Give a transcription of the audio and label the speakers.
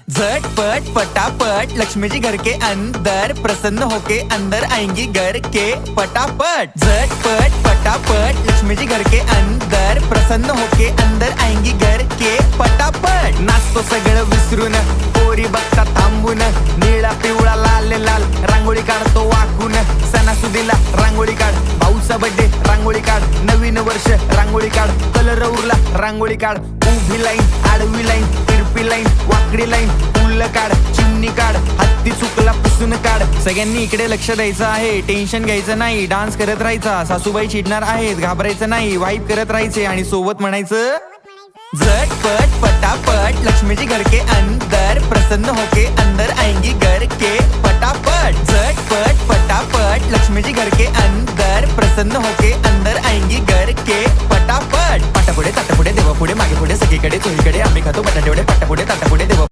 Speaker 1: झटपट पटापट लक्ष्मी जी घर के अंदर प्रसन्न होके अंदर आएंगी घर के पटापट। झटपट पटापट लक्ष्मी जी घर के अंदर प्रसन्न होके अंदर आएंगी घर के पटापट। नाचतो सगळं विसरून पोरी बघता थांबून निळा पिवळा लाल लाल रांगोळी काढतो वाकून। सणासुदीला रांगोळी काढ, भाऊचा बर्थडे रांगोळी काढ, नवीन वर्ष रांगोळी काढ, कलर उरला रांगोळी काढ, उभी लाईन आडवी लाईन तिरपी लाईन वाकडी लाईन फुल काढ, चिमणी काढ, हत्ती चुकला पुसून काढ। सगळ्यांनी इकडे लक्ष द्यायचं आहे, टेन्शन घ्यायचं नाही, डान्स करत राहायचा। सासूबाई चिडणार आहेत, घाबरायचं नाही, वाईब करत राहायचे आणि सोबत म्हणायचं झटपट पटापट लक्ष्मी जी घर के अंदर प्रसन्न होके अंदर आएंगी घर के पटापट। झटपट पटापट लक्ष्मी जी घर के अंदर प्रसन्न होके अंदर आएंगी घर के पटापट। पाटापुढे ताटापुढे देवापुढे मागे पुढे सगळीकडे चोहीकडे आम्ही खातो बटाटेवडे पाटापुढे ताटापुढे देवा